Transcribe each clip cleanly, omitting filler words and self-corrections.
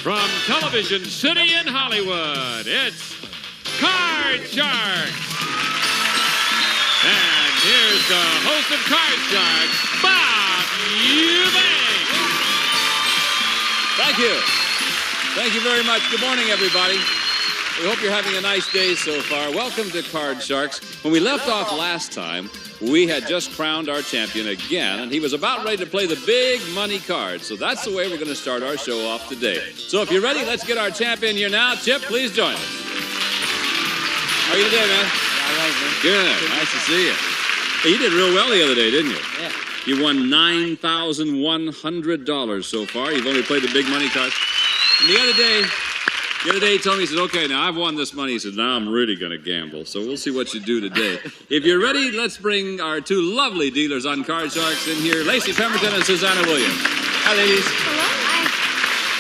From Television City in Hollywood, it's Card Sharks. And here's the host of Card Sharks, Bob Eubanks. Thank you. Thank you very much. Good morning, everybody. We hope you're having a nice day so far. Welcome to Card Sharks. When we left off last time, we had just crowned our champion again, and he was about ready to play the big money card. So that's the way we're going to start our show off today. So if you're ready, let's get our champion here now. Chip, please join us. How are you today, man? All right, man. Good. Nice to see you. Hey, you did real well the other day, didn't you? Yeah. You won $9,100 so far. You've only played the big money card. And the other day, he told me, he said, okay, now I've won this money. He said, now I'm really going to gamble. So we'll see what you do today. If you're ready, let's bring our two lovely dealers on Card Sharks in here, Lacey Pemberton and Susanna Williams. Hi, ladies. Hello.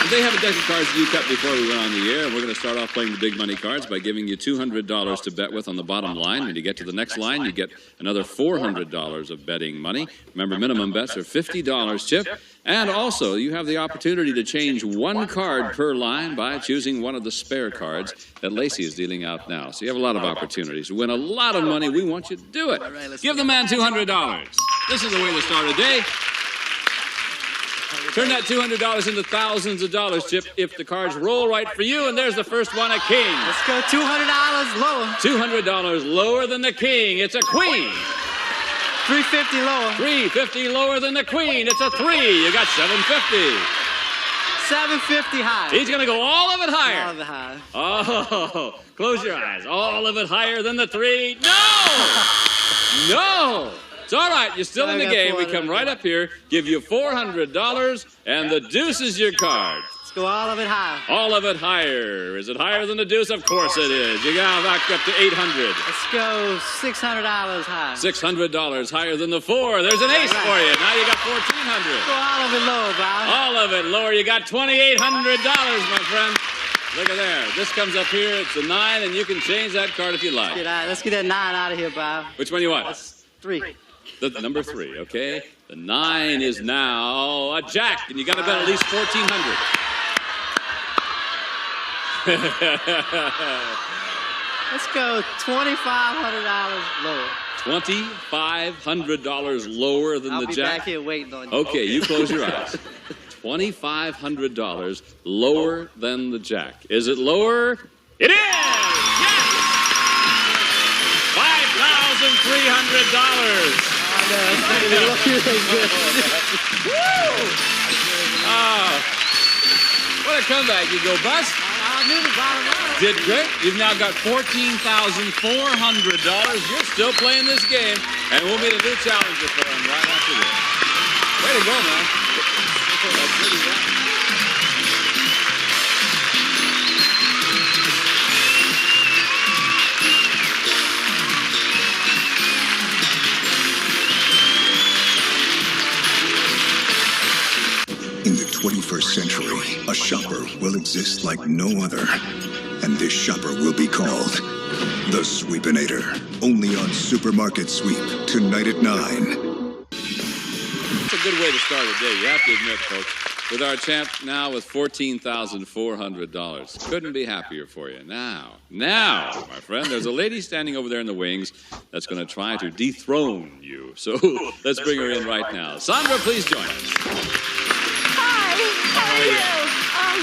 And they have a deck of cards that you cut before we went on the air. And we're going to start off playing the big money cards by giving you $200 to bet with on the bottom line. When you get to the next line, you get another $400 of betting money. Remember, minimum bets are $50, Chip. And also, you have the opportunity to change one card per line by choosing one of the spare cards that Lacey is dealing out now. So you have a lot of opportunities to win a lot of money. We want you to do it. Give the man $200. This is the way to start a day. Turn that $200 into thousands of dollars, Chip, if the cards roll right for you. And there's the first one, a king. Let's go $200 lower. $200 lower than the king. It's a queen. $350 lower. $350 lower than the queen. It's a 3. You got $750. $750 higher. He's going to go all of it higher. All of it higher. Oh, close your eyes. All of it higher than the 3. No! No! It's all right. You're still in the game. We come right up here, give you $400, and the deuce is your card. Let's go all of it higher. All of it higher. Is it higher than the deuce? Of course it is. You got back up to $800. Let's go $600 higher. $600 higher than the 4. There's an ace for you. Now you got $1,400. Go all of it lower, Bob. All of it lower. You got $2,800, my friend. Look at there. This comes up here. It's a 9, and you can change that card if you like. Let's get that 9 out of here, Bob. Which one you want? That's 3. The number 3, okay? The 9 is now a jack, and you got to bet at least $1,400. Let's go $2,500 lower. $2,500 lower than I'll the be jack? back here waiting on you. Okay, you close your eyes. $2,500 lower than the jack. Is it lower? It is! Yes! $5,300. Woo! Oh, what a comeback. You go bust. I knew the bottom line. Did great. You've now got $14,400. You're still playing this game, and we'll meet a new challenger for him right after this. Way to go, man. That's pretty good. In the 21st century, a shopper will exist like no other. And this shopper will be called the Sweepinator. Only on Supermarket Sweep, tonight at 9. It's a good way to start a day, you have to admit, folks. With our champ now with $14,400. Couldn't be happier for you. Now, my friend, there's a lady standing over there in the wings that's going to try to dethrone you. So let's bring her in right now. Sandra, please join us. Hi. How are you?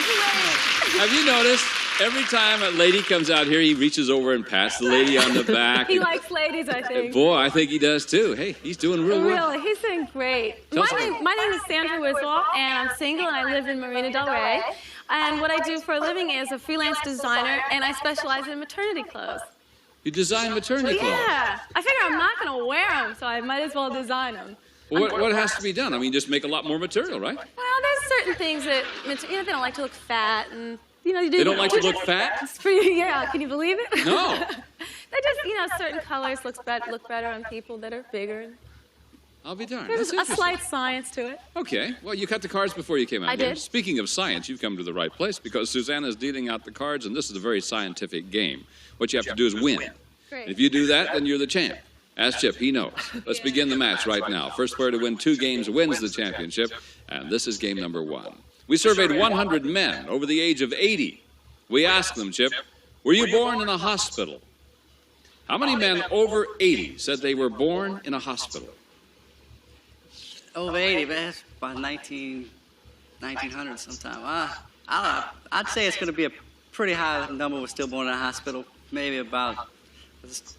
Great. Have you noticed every time a lady comes out here, he reaches over and pats the lady on the back? He likes ladies, I think. Boy, I think he does too. Hey, he's doing real well. Really, he's doing great. Tell us My name is Sandra Wiswall, and I'm single, and I live in Marina Del Rey. And what I do for a living is a freelance designer, and I specialize in maternity clothes. You design maternity clothes? Yeah. I figure I'm not going to wear them, so I might as well design them. Well, what has to be done? I mean, just make a lot more material, right? Well, there's certain things that, they don't like to look fat, and, you They don't like to look fat? It's pretty, yeah, can you believe it? No. They just, certain colors look better on people that are bigger. I'll be darned. There's That's a slight science to it. Okay. Well, you cut the cards before you came out I here. did. Speaking of science, you've come to the right place because Susanna's dealing out the cards, and this is a very scientific game. What you have to do is win. Great. If you do that, then you're the champ. Ask Chip, he knows. Let's begin the match right now. First player to win 2 games wins the championship, and this is game number 1. We surveyed 100 men over the age of 80. We asked them, Chip, were you born in a hospital? How many men over 80 said they were born in a hospital? Over 80, man. That's about 1900 sometime. I don't know. I'd say it's going to be a pretty high number. We're still born in a hospital. Maybe about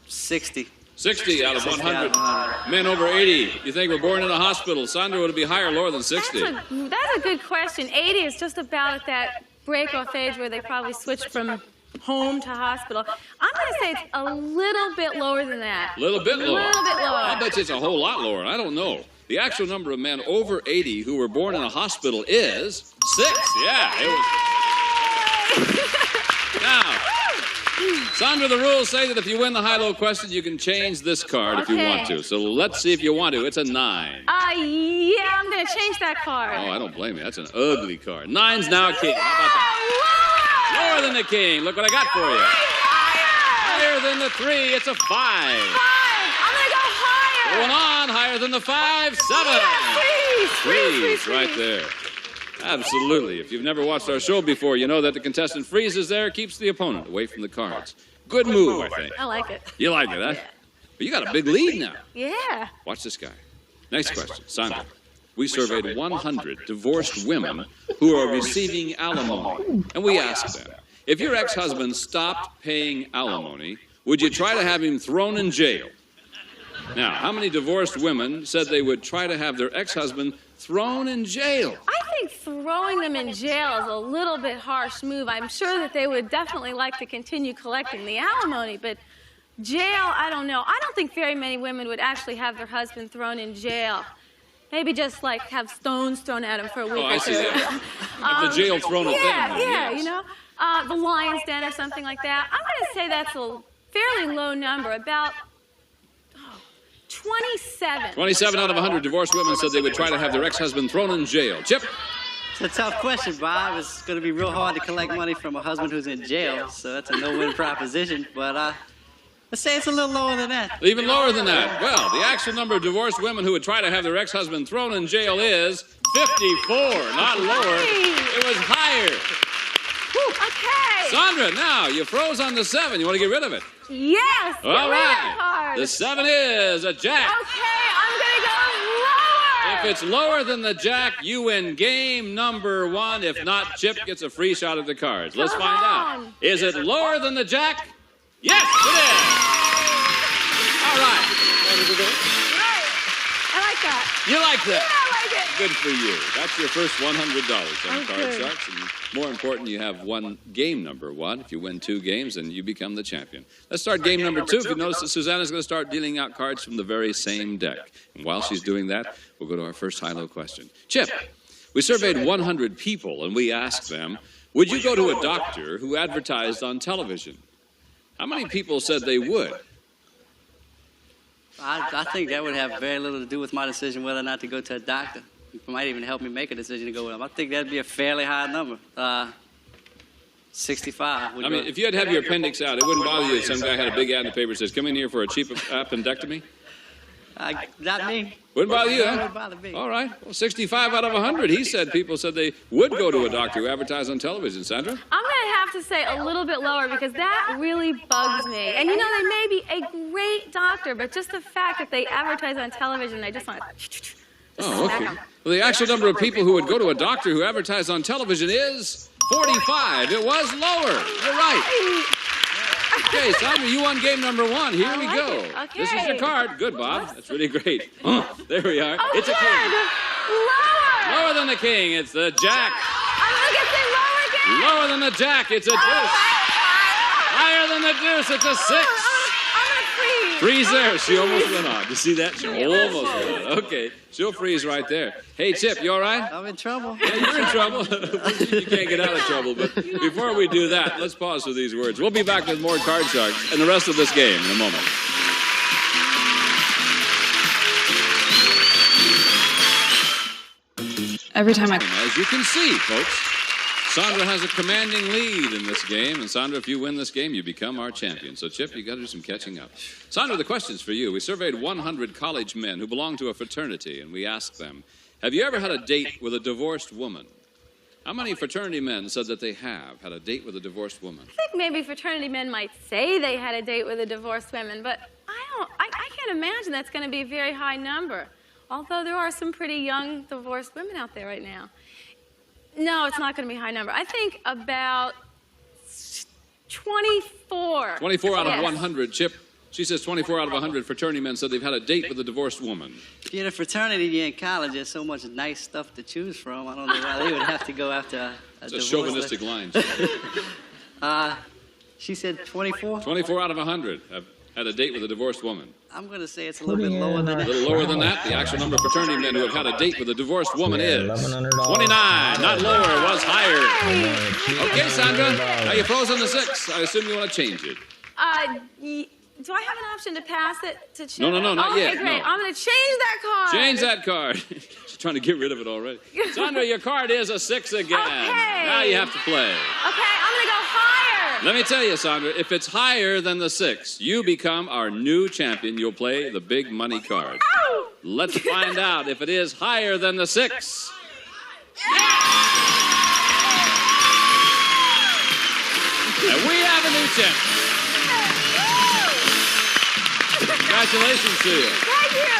60. 60 out of 100 men over 80. You think we're born in a hospital? Sandra, would it be higher or lower than 60? That's a good question. 80 is just about at that break-off age where they probably switched from home to hospital. I'm going to say it's a little bit lower than that. A little bit lower? A little bit lower. I bet you it's a whole lot lower. I don't know. The actual number of men over 80 who were born in a hospital is 6. Yeah, it was. Now, Sandra, the rules say that if you win the high-low question, you can change this card if you want to. So let's see if you want to. It's a 9. Yeah, I'm going to change that card. Oh, I don't blame you. That's an ugly card. 9's now king. How about that? Lower than the king. Look what I got for you. Higher than the 3. It's a 5. 5. I'm going to go higher. Going on. Higher than the 5. 7. Freeze right there. Absolutely. If you've never watched our show before, you know that the contestant freezes there, keeps the opponent away from the cards. Good move, I think. I like it. You like it, huh? Yeah. But you got a big lead now. Yeah. Watch this guy. Next question. Sandra. We surveyed 100 divorced women who are receiving alimony. And we asked them, if your ex-husband stopped paying alimony, would you try to have him thrown in jail? Now, how many divorced women said they would try to have their ex-husband thrown in jail? I think throwing them in jail is a little bit harsh move. I'm sure that they would definitely like to continue collecting the alimony, but jail, I don't know. I don't think very many women would actually have their husband thrown in jail. Maybe just like have stones thrown at him for a week I or see two. that. Have the jail thrown at them. Yeah, Yes. you know, the lion's den or something like that. I'm going to say that's a fairly low number, about 27. 27 out of 100 divorced women said they would try to have their ex-husband thrown in jail. Chip? It's a tough question, Bob. It's going to be real hard to collect money from a husband who's in jail, so that's a no-win proposition. But let's say it's a little lower than that. Even lower than that. Well, the actual number of divorced women who would try to have their ex-husband thrown in jail is 54. Not lower. It was higher. Okay. Sandra, now, you froze on the 7. You want to get rid of it? Yes. All get rid of right. that card. The 7 is a jack. Okay, I'm going to go lower. If it's lower than the jack, you win game number 1. If not, Chip gets a free shot at the cards. Let's Come find on. out. Is it lower than the jack? Yes, it is. All right. Right. I like that. You like that? Yeah, I like it. Good for you. That's your first $100 on Card Okay. Sharks. And more important, you have won game number 1. If you win 2 games, then you become the champion. Let's start game number 2. If you notice that Susanna's going to start dealing out cards from the very same deck. And while she's doing that, we'll go to our first high-low question. Chip, we surveyed 100 people, and we asked them, would you go to a doctor who advertised on television? How many people said they would? I think that would have very little to do with my decision whether or not to go to a doctor. It might even help me make a decision to go with him. I think that'd be a fairly high number. 65. I mean, if you had to have your appendix out, it wouldn't bother you if some guy had a big ad in the paper that says, come in here for a cheap appendectomy? Not me. Wouldn't bother you, huh? Wouldn't bother me. All right. Well, 65 out of 100. People said they would go to a doctor who advertised on television. Sandra? I'm going to have to say a little bit lower because that really bugs me. And you know, they may be a great doctor, but just the fact that they advertise on television, I just want to Oh, smack okay. 'em. Well, the actual number of people who would go to a doctor who advertised on television is 45. It was lower. You're right. Okay, Sandra, you won game number 1. Here we like go. it. Okay. This is your card. Good, Bob. That's really great. There we are. Oh, It's a king. good. Lower. Lower than the king. It's the jack. I'm going to say lower again. Lower than the jack. It's a deuce. Higher than the deuce. It's a 6. I'm going to freeze. Freeze there. She almost went on. You see that? She almost went on. Okay. She'll freeze right there. Hey, Chip, you all right? I'm in trouble. Yeah, you're in trouble. You can't get out of trouble. But before we do that, let's pause for these words. We'll be back with more Card Sharks and the rest of this game in a moment. Every time I... As you can see, folks, Sandra has a commanding lead in this game. And Sandra, if you win this game, you become our champion. So, Chip, you got to do some catching up. Sandra, the question's for you. We surveyed 100 college men who belong to a fraternity, and we asked them, have you ever had a date with a divorced woman? How many fraternity men said that they have had a date with a divorced woman? I think maybe fraternity men might say they had a date with a divorced woman, but I can't imagine that's going to be a very high number. Although there are some pretty young divorced women out there right now. No, it's not going to be a high number. I think about 24. 24 out of Yes. 100, Chip. She says 24 out of 100 fraternity men said they've had a date with a divorced woman. If you're in a fraternity, you're in college, there's so much nice stuff to choose from. I don't know why they would have to go after a It's a divorce. chauvinistic line. She said 24? 24 out of 100 have had a date with a divorced woman. I'm going to say it's a little bit lower than A that. little lower than that, the actual number of fraternity men who have had a date with a divorced woman is $1,100. 29, not lower, it was higher. Okay, Sandra, now you froze on the 6. I assume you want to change it. Do I have an option to pass it to Chip? No, not okay, yet, great. no. I'm going to change that card. Change that card. She's trying to get rid of it already. Sandra, your card is a 6 again. Okay. Now you have to play. Okay, I'm going to go higher. Let me tell you, Sandra, if it's higher than the 6, you become our new champion. You'll play the big money card. Ow! Let's find out if it is higher than the 6. And we have a new champion. Congratulations to you. Thank you.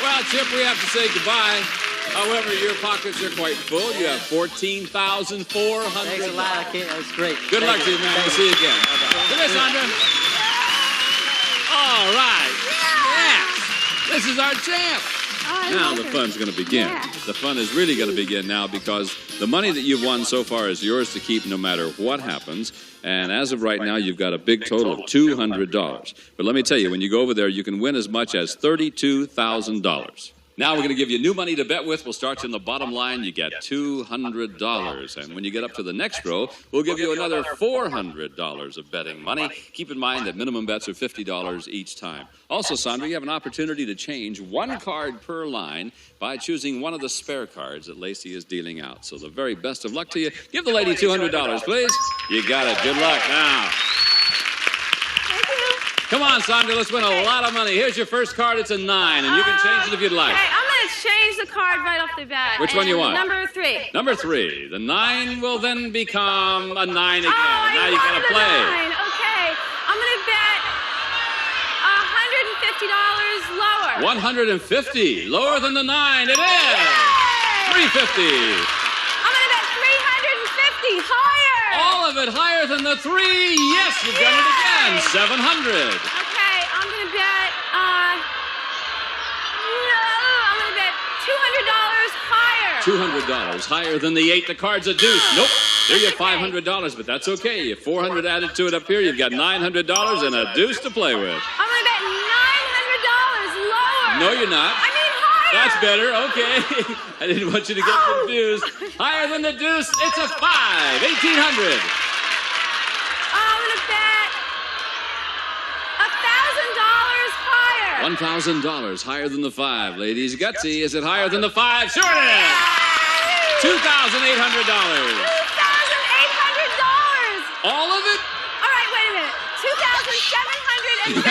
Well, Chip, we have to say goodbye. However, your pockets are quite full. You have $14,400. Thanks a lot. I can't. That's great. Good luck to you, man. We'll see you again. Come here, Sandra. All right. Yes. This is our champ. Now the fun's going to begin. Yeah. The fun is really going to begin now because the money that you've won so far is yours to keep no matter what happens. And as of right now, you've got a big total of $200. But let me tell you, when you go over there, you can win as much as $32,000. Now we're going to give you new money to bet with. We'll start you in the bottom line. You get $200. And when you get up to the next row, we'll give you another $400 of betting money. Keep in mind that minimum bets are $50 each time. Also, Sandra, you have an opportunity to change one card per line by choosing one of the spare cards that Lacey is dealing out. So the very best of luck to you. Give the lady $200, please. You got it. Good luck now. Thank you. Come on, Sandra, let's win a lot of money. Here's your first card. It's a 9, and you can change it if you'd like. Okay, I'm going to change the card right off the bat. Which one you want? Number 3. Number 3. The 9 will then become a 9 again. Oh, I Now you love got to the play. 9. Okay, I'm going to bet $150 lower. 150. Lower than the 9. It is. Yay! 350. I'm going to bet $350 higher. All of it higher than the 3. Yes, you've done it again. 700. Okay, I'm going to bet, I'm going to bet $200 higher. $200 higher than the 8. The card's a deuce. Nope. There you have $500, but that's okay. You have $400 added to it up here. You've got $900 and a deuce to play with. I'm going to bet $900 lower. No, you're not. I mean higher. That's better. Okay. I didn't want you to get confused. Higher than the deuce. It's a 5. $1,800. I'm going to bet $1,000 higher. $1,000 higher than the 5. Ladies, gutsy. Is it higher than the 5? Sure it is. $2,800. $2,800. All of it? All right, wait a minute. $2,750.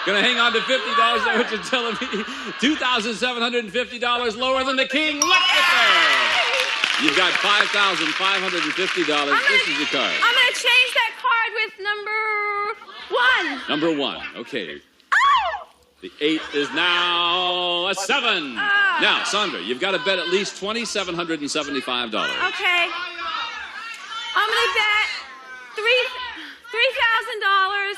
Gonna hang on to $50. Is that what you're telling me? $2,750 lower than the king. Look at that. You've got $5,550. This is your card. I'm going to change that card with number 1. Number 1. Okay. Oh! The 8 is now a 7. Now, Sandra, you've got to bet at least $2,775. Okay. I'm going to bet $3,000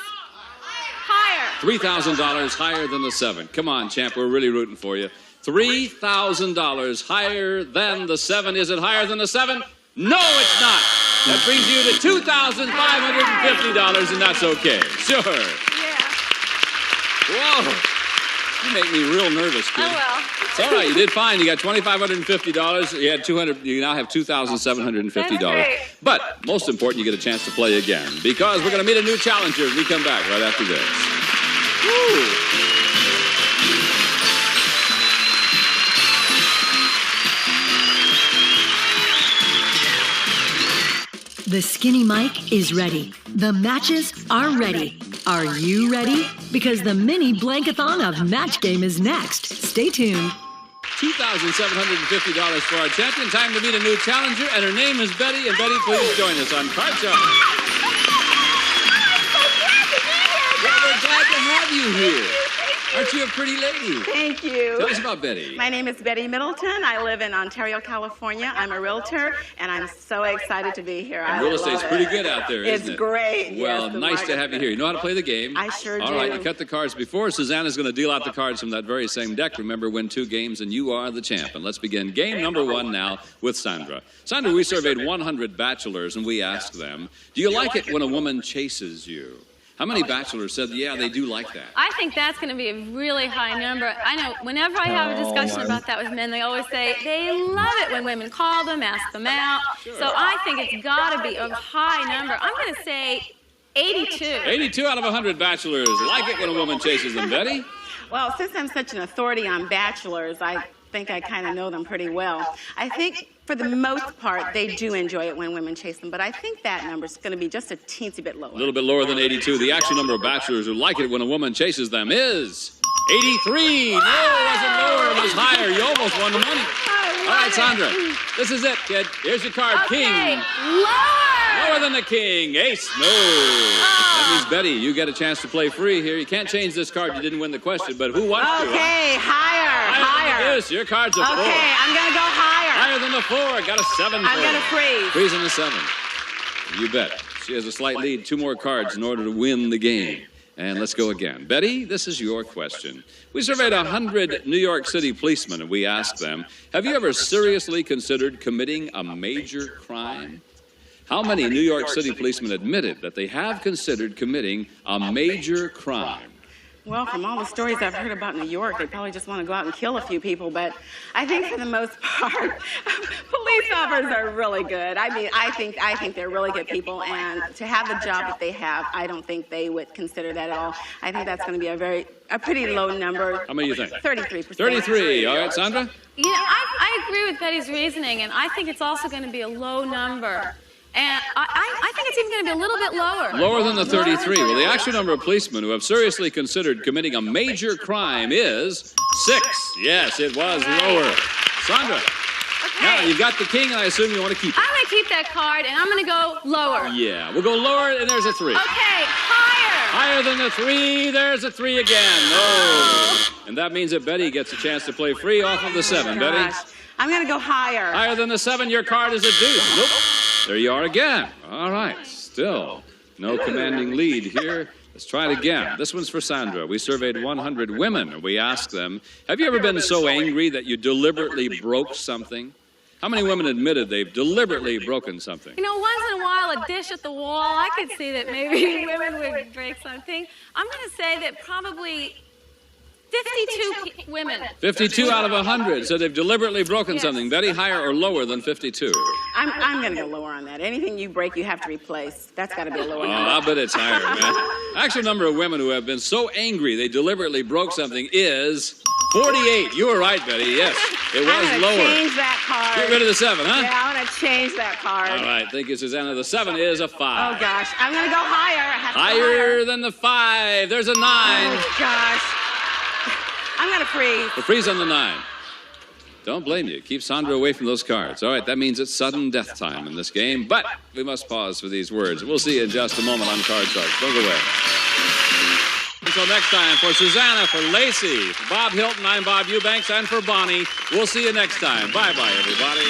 higher. $3,000 higher than the 7. Come on, champ, we're really rooting for you. $3,000 higher than the 7. Is it higher than the 7? No, it's not. That brings you to $2,550, and that's okay. Sure. Yeah. Whoa. You make me real nervous, kid. Oh, well. It's all right. You did fine. You got $2,550. You had $200. You now have $2,750. That's great. But most important, you get a chance to play again because we're going to meet a new challenger when we come back right after this. Woo. The Skinny Mike is ready. The matches are ready. Are you ready? Because the mini blankathon of Match Game is next. Stay tuned. $2,750 for our champion. Time to meet a new challenger, and her name is Betty. And Betty, please join us on Card Shark. Well, we're glad to have you here. Aren't you a pretty lady? Thank you. Tell us about Betty. My name is Betty Middleton. I live in Ontario, California. I'm a realtor, and I'm so excited to be here. And real estate's pretty good out there, isn't it? It's great. Well, yes, nice to have you here. You know how to play the game? I sure do. All right, you cut the cards before. Susanna's going to deal out the cards from that very same deck. Remember, win 2 games, and you are the champ. And let's begin game number 1 now with Sandra. Sandra, we surveyed 100 bachelors, and we asked them, do you like it when a woman chases you? How many bachelors said, yeah, they do like that? I think that's going to be a really high number. I know whenever I have a discussion about that with men, they always say they love it when women call them, ask them out. Sure. So I think it's got to be a high number. I'm going to say 82. 82 out of 100 bachelors like it when a woman chases them. Betty? Well, since I'm such an authority on bachelors, I think I kind of know them pretty well. I think for the most part, they do enjoy it when women chase them, but I think that number is going to be just a teensy bit lower. A little bit lower than 82. The actual number of bachelors who like it when a woman chases them is 83. No, it wasn't lower, it was higher. You almost won the money. All right, Sandra, this is it, kid. Here's your card, King. Lower than the king. Ace. No. That means, Betty, you get a chance to play free here. You can't change this card. You didn't win the question, but who wants to? Okay, higher. Yes, your card's a 4. Okay, I'm going to go higher. Higher than the 4. Got a 7. I'm going to freeze. Freeze in the 7. You bet. She has a slight lead. 2 more cards in order to win the game. And let's go again. Betty, this is your question. We surveyed 100 New York City policemen, and we asked them, have you ever seriously considered committing a major crime? How many New York City policemen admitted that they have considered committing a major crime? Well, from all the stories I've heard about New York, they probably just want to go out and kill a few people, but I think for the most part, police officers are really good. I mean, I think they're really good people, and to have the job that they have, I don't think they would consider that at all. I think that's going to be a pretty low number. How many do you think? 33%. 33. All right, Sandra? You know, I agree with Betty's reasoning, and I think it's also going to be a low number. And I think it's even going to be a little bit lower. Lower than the 33. Well, the actual number of policemen who have seriously considered committing a major crime is 6. Yes, it was lower. Sandra. Okay. Now, you've got the king, and I assume you want to keep it. I'm going to keep that card, and I'm going to go lower. Yeah, we'll go lower, and there's a 3. Okay, higher. Higher than the 3. There's a 3 again. No. And that means that Betty gets a chance to play free off of the 7. Betty? I'm going to go higher. Higher than the 7. Your card is a deuce. Nope. There you are again. All right. Still no commanding lead here. Let's try it again. This one's for Sandra. We surveyed 100 women, and we asked them, have you ever been so angry that you deliberately broke something? How many women admitted they've deliberately broken something? You know, once in a while, a dish at the wall, I could see that maybe women would break something. I'm going to say that probably 52 women. 52 out of 100. So they've deliberately broken something. Betty, higher or lower than 52? I'm going to go lower on that. Anything you break, you have to replace. That's got to be a lower number. I'll bet it's higher, man. Actual number of women who have been so angry they deliberately broke something is 48. You were right, Betty. Yes, it was I'm lower. Change that card. Get rid of the 7, huh? Yeah, I want to change that card. All right, thank you, Susanna. The 7 is a 5. Oh, gosh. I'm going to go higher. Higher than the 5. There's a 9. Oh, gosh. I'm going to freeze. The freeze on the 9. Don't blame you. Keep Sandra away from those cards. All right, that means it's sudden death time in this game, but we must pause for these words. We'll see you in just a moment on Card Shark. Don't go away. Until next time, for Susanna, for Lacey, for Bob Hilton, I'm Bob Eubanks, and for Bonnie, we'll see you next time. Bye-bye, everybody.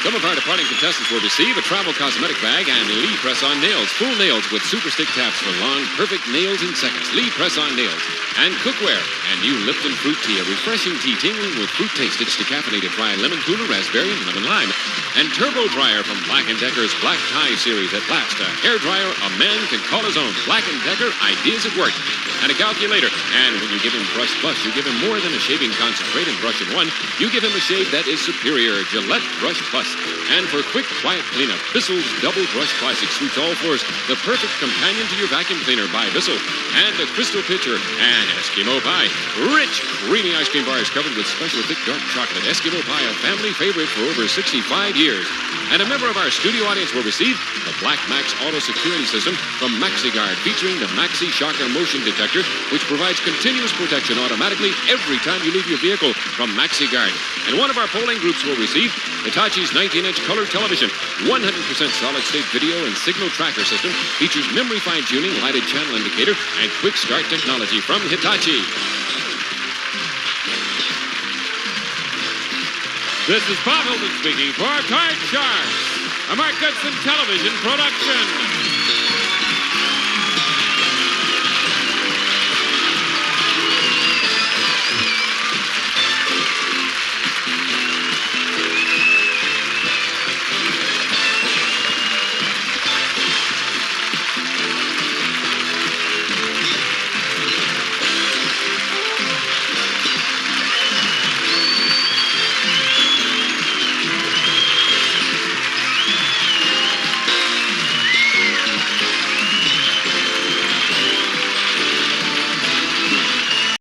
Some of our departing contestants will receive a travel cosmetic bag and Lee Press-On Nails. Full nails with super stick taps for long, perfect nails in seconds. Lee Press-On Nails. And cookware. And new Lipton Fruit Tea, a refreshing tea tingling with fruit taste. It's decaffeinated dry lemon cooler, raspberry, and lemon lime. And Turbo Dryer from Black & Decker's Black Tie series. At last, a hair dryer a man can call his own. Black & Decker, ideas at work. And a calculator. And when you give him Brush Plus, you give him more than a shaving concentrate and brush in one. You give him a shave that is superior. Gillette Brush Plus. And for quick, quiet cleanup, Bissell's Double Brush Plastic Sweeps All Floors, the perfect companion to your vacuum cleaner by Bissell. And a crystal pitcher and Eskimo Pie. Rich, creamy ice cream bars covered with special thick dark chocolate. Eskimo Pie, a family favorite for over 65 years. And a member of our studio audience will receive the Black Max Auto Security System from MaxiGuard, featuring the Maxi Shocker Motion Detector, which provides continuous protection automatically every time you leave your vehicle from MaxiGuard. And one of our polling groups will receive Hitachi's 19-inch color television, 100% solid-state video and signal tracker system, features memory fine-tuning, lighted channel indicator, and quick start technology from Hitachi. This is Bob Hilton speaking for Card Sharks, a Mark Goodson television production.